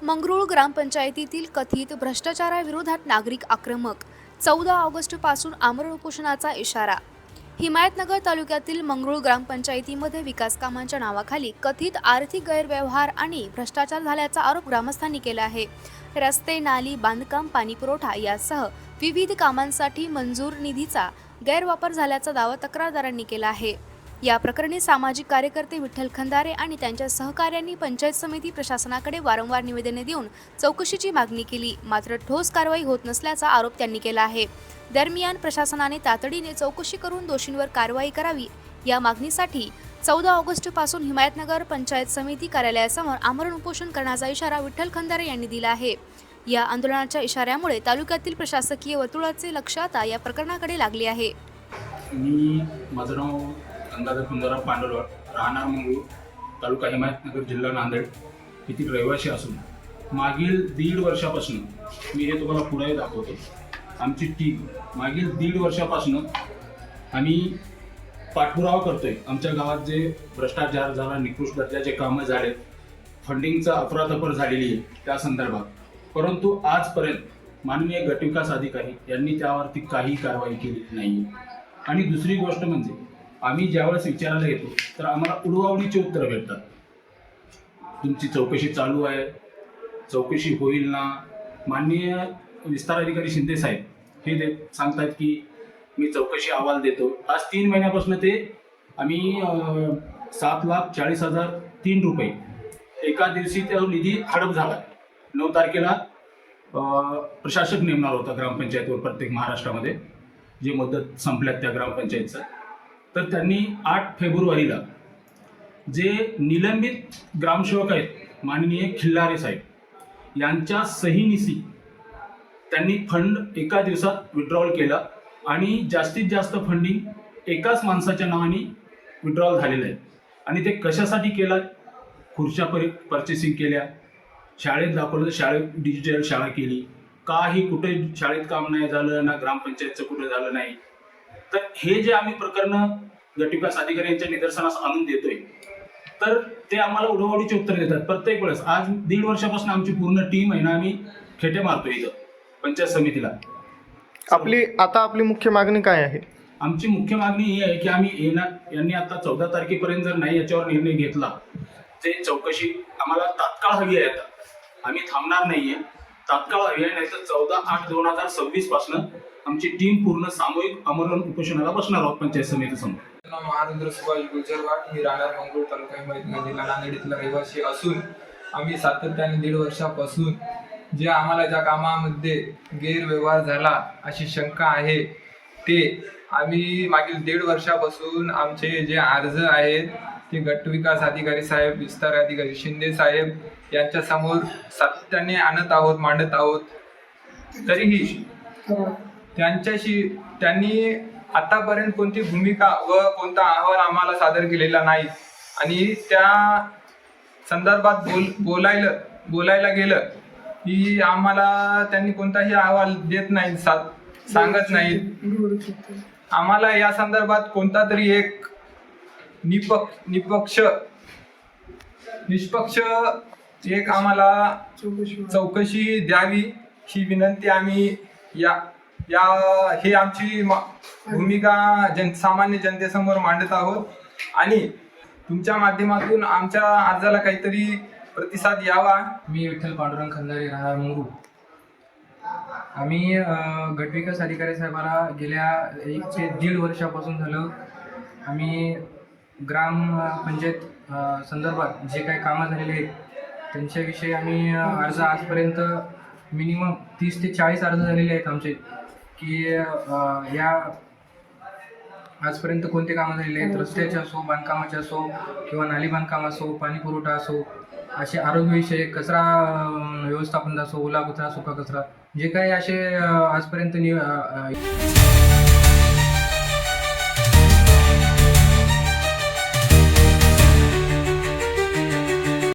मंगरूळ ग्रामपंचायतीतील कथित भ्रष्टाचाराविरोधात नागरिक आक्रमक. 14 ऑगस्टपासून आमरण उपोषणाचा इशारा. हिमायतनगर तालुक्यातील मंगरूळ ग्रामपंचायतीमध्ये विकास कामांच्या नावाखाली कथित आर्थिक गैरव्यवहार आणि भ्रष्टाचार झाल्याचा आरोप ग्रामस्थांनी केला आहे. रस्ते, नाली, बांधकाम, पाणीपुरवठा यासह विविध कामांसाठी मंजूर निधीचा गैरवापर झाल्याचा दावा तक्रारदारांनी केला आहे. या प्रकरणी सामाजिक कार्यकर्ते विठ्ठल खंदारे आणि त्यांच्या सहकाऱ्यांनी पंचायत समिती प्रशासनाकडे वारंवार निवेदने देऊन चौकशीची मागणी केली, मात्र ठोस कारवाई होत नसल्याचा आरोप त्यांनी केला आहे. दरम्यान प्रशासनाने तातडीने चौकशी करून दोषींवर कारवाई करावी या मागणीसाठी 14 ऑगस्टपासून हिमायतनगर पंचायत समिती कार्यालयासमोर आमरण उपोषण करण्याचा इशारा विठ्ठल खंदारे यांनी दिला आहे. या आंदोलनाच्या इशाऱ्यामुळे तालुक्यातील प्रशासकीय वर्तुळाचे लक्ष आता या प्रकरणाकडे लागले आहे. माझं नाव गंगाधर कुंजाराम पांडुरवाड, राहणार मंगरूळ, तालुका हिमायतनगर, जिल्हा नांदेड येथील रहिवासी असून मागील 1.5 वर्षापासून मी हे तुम्हाला पुढे दाखवतो. आमची टीम मागील 1.5 वर्षापासून आम्ही पाठपुरावा करतोय. आमच्या गावात जे भ्रष्टाचार झाला, निकृष्ट दर्जाचे कामं झाले, फंडिंगचा अफरातफर झालेली आहे त्या संदर्भात, परंतु आजपर्यंत माननीय गटविकास अधिकारी यांनी त्यावरती काही कारवाई केली नाही. आणि दुसरी गोष्ट म्हणजे आम्ही ज्यावेळेस विचारायला येतो तर आम्हाला उडवाउडीची उत्तरं भेटतात. तुमची चौकशी चालू आहे, चौकशी होईल ना. माननीय विस्तार अधिकारी शिंदे साहेब हे सांगतात की मी चौकशी अहवाल देतो. आज 3 महिन्यापासून ते आम्ही 7,40,003 रुपये एका दिवशी त्या निधी हडप झाला. 9 तारखेला प्रशासक नेमणार होता ग्रामपंचायतीवर प्रत्येक महाराष्ट्रामध्ये, जे मुदत संपल्यात त्या ग्रामपंचायतचं. तर त्यांनी 8 फेब्रुवारीला जे निलंबित ग्रामसेवक आहेत माननीय खिल्लारे साहेब यांच्या सहीनिशी त्यांनी फंड एका दिवसात विड्रॉल केला आणि जास्तीत जास्त फंडिंग एकाच माणसाच्या नावाने विड्रॉल झालेलं आहे. आणि ते कशासाठी केलं? खुर्च्या परचेसिंग केल्या, शाळेत दाखवलं तर शाळेत डिजिटल शाळा केली, काही कुठे शाळेत काम नाही झालं ना, ग्रामपंचायतचं कुठे झालं नाही. तर हे जे आम्ही प्रकरणं गटविकास अधिकारी यांच्या निदर्शनास आणून देतोय तर ते आम्हाला उडवाउडीचे उत्तर देतात प्रत्येक वेळेस. आज 1.5 वर्षापासून आमची पूर्ण टीम आहे ना, आम्ही खेटे मारतोय इथं पंचायत समितीला. आपली मुख्य मागणी काय आहे? आमची मुख्य मागणी ही आहे की आम्ही यांनी आता 14 तारखेपर्यंत जर नाही याच्यावर निर्णय घेतला, ते चौकशी आम्हाला तात्काळ हवी आहे. आता आम्ही थांबणार नाहीये, तात्काळ हवी आहे. नाही तर 14/8/2026 पासून आमची टीम पूर्ण सामूहिक आमरण उपोषणाला बसणार आहोत पंचायत समितीसमोर. महाराष्ट्र सुभाष गुजरवाड, मी राहणार मंगरूळ, तालुका हिमायतनगर, जिल्हा नांदेड इथला रहिवासी असून आम्ही सातत्याने 1.5 वर्षापासून जे आम्हाला ज्या कामामध्ये गैरव्यवहार झाला अशी शंका आहे, ते आम्ही मागील 1.5 वर्षापासून आमचे जे अर्ज आहेत ते गटविकास अधिकारी साहेब, विस्तार अधिकारी शिंदे साहेब यांच्या समोर सातत्याने आणत आहोत, मांडत आहोत. तरीही त्यांनी आतापर्यंत कोणती भूमिका व कोणता अहवाल आम्हाला सादर केलेला नाही. आणि त्या संदर्भात बोलायला गेलं की आम्हाला त्यांनी कोणताही अहवाल देत नाही, सांगत नाहीत. आम्हाला या संदर्भात कोणता तरी एक निष्पक्ष एक आम्हाला चौकशी द्यावी ही विनंती आम्ही हे आमची भूमिका सामान्य जनतेसमोर मांडत आहोत. आणि तुमच्या माध्यमातून आमच्या अर्जाला काहीतरी प्रतिसाद यावा. मी विठ्ठल पांडुरंग खंदारे, राहणार मंगरूळ. आम्ही गटविकास अधिकारी साहेबाला गेल्या 1 ते 1.5 वर्षापासून झालं आम्ही ग्रामपंचायत संदर्भात जे काही कामं झालेले आहेत त्यांच्याविषयी आम्ही अर्ज आजपर्यंत मिनिमम 30 ते 40 अर्ज झालेले आहेत आमचे, की या आजपर्यंत कोणते कामं झालेले आहेत, रस्त्याचे असो, बांधकामाचे असो किंवा नाली बांधकाम असो, पाणी पुरवठा असो, असे आरोग्यविषयक, कचरा व्यवस्थापन असो, ओला कचरा, सुका कचरा, जे काही असे आजपर्यंत